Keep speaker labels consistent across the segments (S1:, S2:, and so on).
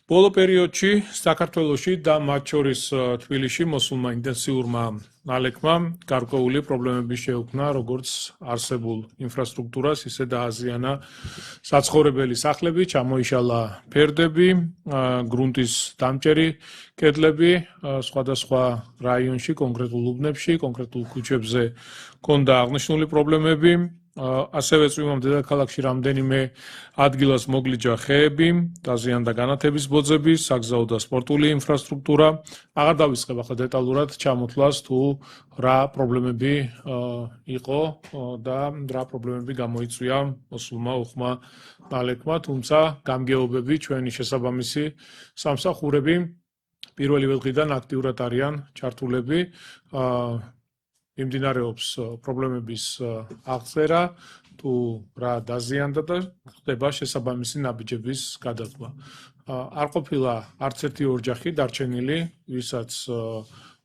S1: ბოლო პერიოდში საქართველოში და მათ შორის თბილისში მოსულმა ინტენსიურმა ნალექმა გარკვეული პრობლემები შეუქმნა როგორც არსებულ ინფრასტრუქტურას, ისე დააზიანა საცხოვრებელი სახლები, ჩამოიშალა ფერდები, გრუნტის დამჭერი კედლები, სხვადასხვა რაიონში, კონკრეტულ უბნებში, კონკრეტულ ქუჩებზე ჰქონდა აღნიშნული პრობლემები. ასევე წვიმამ დედაქალაქში რამდენიმე ადგილას მოგლიჯა ხეები, დაზიანდა განათების ბოძები, საგზაო და სპორტული ინფრასტრუქტურა. აღარ დავიწყებ ახლა დეტალურად ჩამოთვლას თუ რა პრობლემები იყო და რა პრობლემები გამოიწვია მოსულმა უხმა ნალექმა, თუმცა გამგეობები ჩვენი შესაბამისი სამსახურები პირველი დღიდან აქტიურად არიან ჩართულები. იმდინარეობს პრობლემების აღწერა, თუ რა დაზიანდა და ხდება შესაბამისი ნაბიჯების გადადგმა. არ ყოფილა არც ერთი ოჯახი დარჩენილი, ვისაც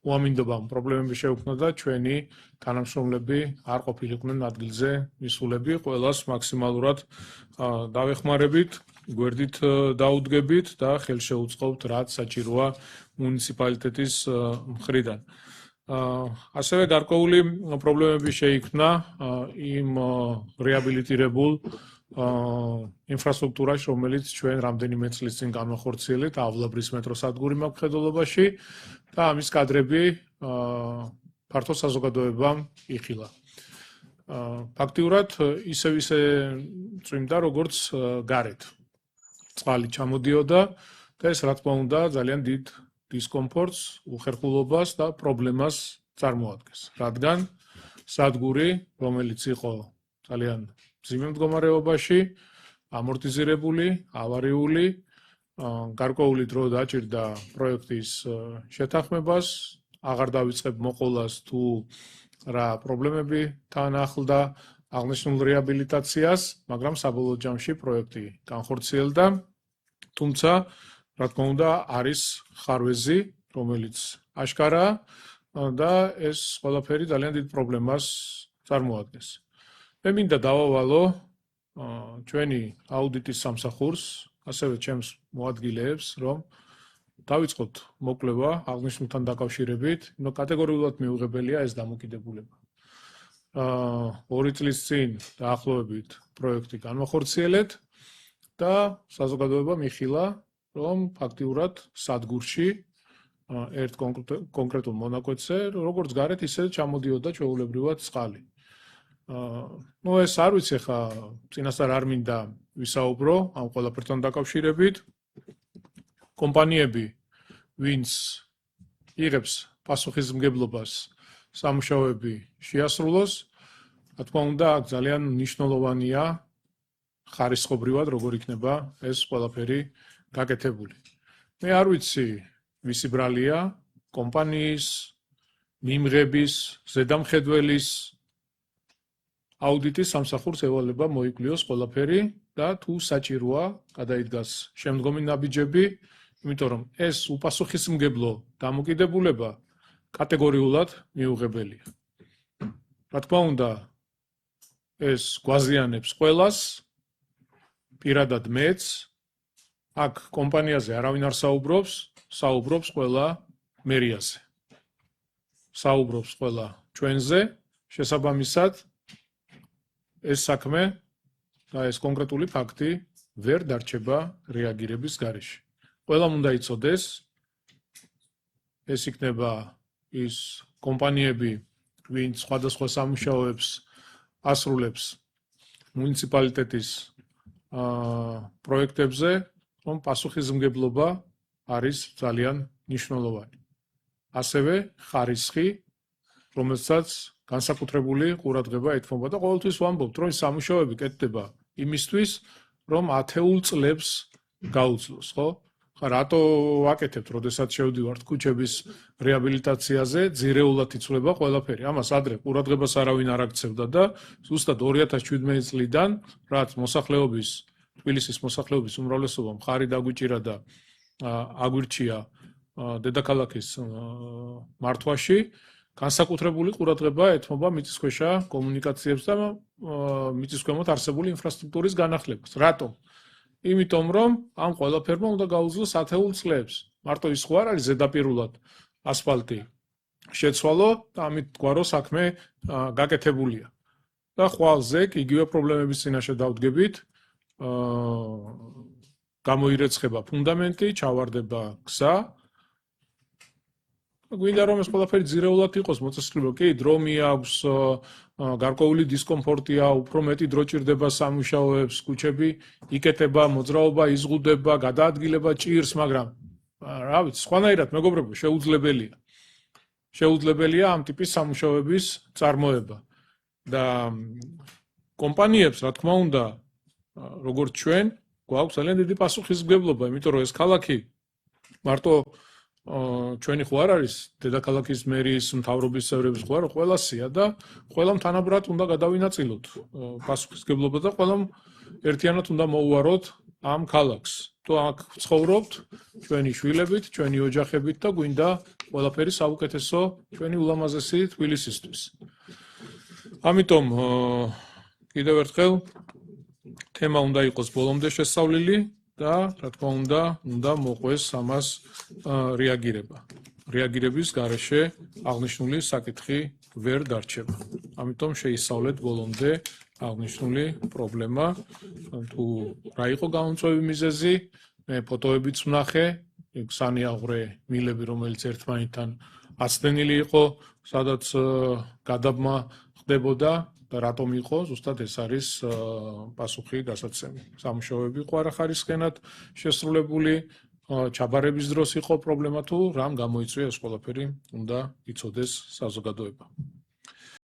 S1: უამინდობამ პრობლემები შეუქმნა და ჩვენი თანამშრომლები არ ყოფილიყვნენ ადგილზე მისულები, ყველას მაქსიმალურად დავეხმარებით, გვერდით დაუდგებით და ხელშეუწყობთ, რაც საჭიროა მუნიციპალიტეტის მხრიდან. ასევე გარკვეული პრობლემები შეიქმნა იმ რეაბილიტირებულ ინფრასტრუქტურაში, რომელიც ჩვენ რამდენიმე წლის წინ განვახორციელეთ ავლაბრის მეტროსადგური მხედველობაში და ამის კადრები ფართო საზოგადოებამ იხილა. ფაქტიურად ისევ წვიმდა, როგორც გარეთ. წყალი ჩამოდიოდა და ეს რა თქმა უნდა ძალიან დიდ დისკომფორტს, უხერხულობას და პრობლემას წარმოადგენს. რადგან სადგური, რომელიც იყო ძალიან მძიმე მდგომარეობაში, ამორტიზირებული, ავარიული, გარკვეული დრო დაჭირდა პროექტის შეთანხმებას, აღარ დავიწყებ მოყოლას თუ რა პრობლემები თან ახლდა აღნიშნულ რეაბილიტაციას, მაგრამ საბოლოო ჯამში პროექტი განხორციელდა, თუმცა რა თქმა უნდა, არის ხარვეზი, რომელიც აშკარაა და ეს ყველაფერი ძალიან დიდ პრობლემას წარმოადგენს. მე მინდა დავავალო ჩვენი აუდიტის სამსახურს, ასევე ჩემს მოადგილეებს, რომ დავიწყოთ მოკვლევა აღნიშნულთან დაკავშირებით, კატეგორიულად მიუღებელია ეს დამოკიდებულება. 2 წლის წინ დაახლოებით პროექტი განვახორციელეთ და საზოგადოება მიხილა რომ ფაქტიურად სადგურში ერთ კონკრეტულ მონაკვეთზე, როგორც გარეთ, ისე ჩამოდიოდა ჩვეულებრივად წყალი. ეს არ ვიცი ხა, წინასწარ არ მინდა ვისაუბრო ამ ყველაფერთან დაკავშირებით. კომპანიები, ვინც იღებს პასუხისმგებლობას სამუშაოები შეასრულოს, რა თქმა უნდა, აქ ძალიან მნიშვნელოვანია ხარისხობრივად, როგორ იქნება ეს ყველაფერი გაკეთებული. მე არ ვიცი, ვისი ბრალია კომპანიის, მიმღების, ზედამხედველის აუდიტის სამსახურს ევალება მოიკვლიოს ყველაფერი და თუ საჭიროა, გადაიდგას შემდგომი ნაბიჯები, იმიტომ რომ ეს უპასუხისმგებლო დამოკიდებულება კატეგორიულად მიუღებელია. რა თქმა უნდა, ეს გვაზიანებს ყველას, პირადად მეც. აქ კომპანიაზე არავინ არ საუბრობს ყველა მერიაზე. საუბრობს ყველა ჩვენზე, შესაბამისად ეს საქმე და ეს კონკრეტული ფაქტი ვერ დარჩება რეაგირების გარეშე. ყველამ უნდა იცოდეს, ეს იქნება ის კომპანიები, ვინც სხვადასხვა სამუშაოებს ასრულებს მუნიციპალიტეტის პროექტებზე, რომ პასუხისმგებლობა არის ძალიან მნიშვნელოვანი. ასევე ხარისხი, რომელსაც განსაკუთრებული ყურადღება ეთმობა და ყოველთვის ვამბობთ, რომ სამუშაოები კეთდება იმისთვის, რომ 10 წლებს გაუძლოს, ხო? ხა რატო ვაკეთებთ, როდესაც შევდივართ ქუჩების რეაბილიტაციაზე, ძირეულად იცვლება ყველაფერი. ამას ადრე ყურადღებას არავინ არ აქცევდა და ზუსტად 2017 წლიდან, რაც მოსახლეობის თბილისის მოსახლეობის უმრავლესობამ ხარი დაგვიჭირა და აგვირჩია დედაქალაქის მართვაში, განსაკუთრებული ყურადღება ეთმობა მიწისქვეშა კომუნიკაციებს და მიწისქვემოთ არსებული ინფრასტრუქტურის განახლებას. რატომ? იმიტომ რომ ამ ყველაფერმა უნდა გაუძლოს ათეულ წლებს. მარტო ის ხო არ არის ზედაპირულად ასფალტი შეცვალო და ამით გვარო საქმე გაკეთებულია. და ხვალზე იგივე პრობლემების წინაშე დავდგებით, გამოირეცხება ფუნდამენტი, ჩავარდება გზა. გვინდა რომ ეს ყველაფერი ძირეულად იყოს მოწესრიგებული. კი, დრო მიაქვს, გარკვეული დისკომფორტია, უფრო მეტი დრო ჭირდება სამუშაოებს, ქუჩები იკეტება, მოძრაობა იზღუდება, გადაადგილება ჭირს, მაგრამ რა ვიცი, სხვანაირად მეგობრებო, შეუძლებელია. შეუძლებელია ამ ტიპის სამუშაოების წარმოება. და კომპანიებს, რა თქმა უნდა, როგორც ჩვენ, გვაქვს ძალიან დიდი პასუხისმგებლობა, იმიტომ რომ ეს ქალაქი მარტო ჩვენი ხო არ არის დედაქალაქის მერის მთავრობის წევრების ხო არა, ყველასია და ყველამ თანაბრად უნდა გადავინაწილოთ პასუხისმგებლობა და ყველამ ერთიანად უნდა მოუვაროთ ამ ქალაქს. თუ აქ ცხოვრობთ ჩვენი შვილებით, ჩვენი ოჯახებით და გვინდა ყველაფერი საუკეთესო ჩვენი ულამაზესი თბილისისთვის. ამიტომ კიდევ ერთხელ თემა უნდა იყოს ბოლომდე შესწავლილი და რა თქმა უნდა მოყვეს ამას რეაგირება. რეაგირების გარეშე აღნიშნული საკითხი ვერ დარჩება. ამიტომ შეისწავლეთ ბოლომდე აღნიშნული პრობლემა. თუ რა იყო გამომწვევი მიზეზი, მე ფოტოებიც ვნახე, სანიაღვრე მილები, რომელიც ერთმანეთთან აცდენილი იყო, სადაც გადაბმა ხდებოდა და რატომ იყო, ზუსტად ეს არის პასუხი გასაცემი. სამუშაოები ყო არა ხარისხენად შესრულებული, ჩაბარების დროს იყო პრობლემა თუ რამ გამოიწვია ეს ყველაფერი უნდა იცოდეს საზოგადოება.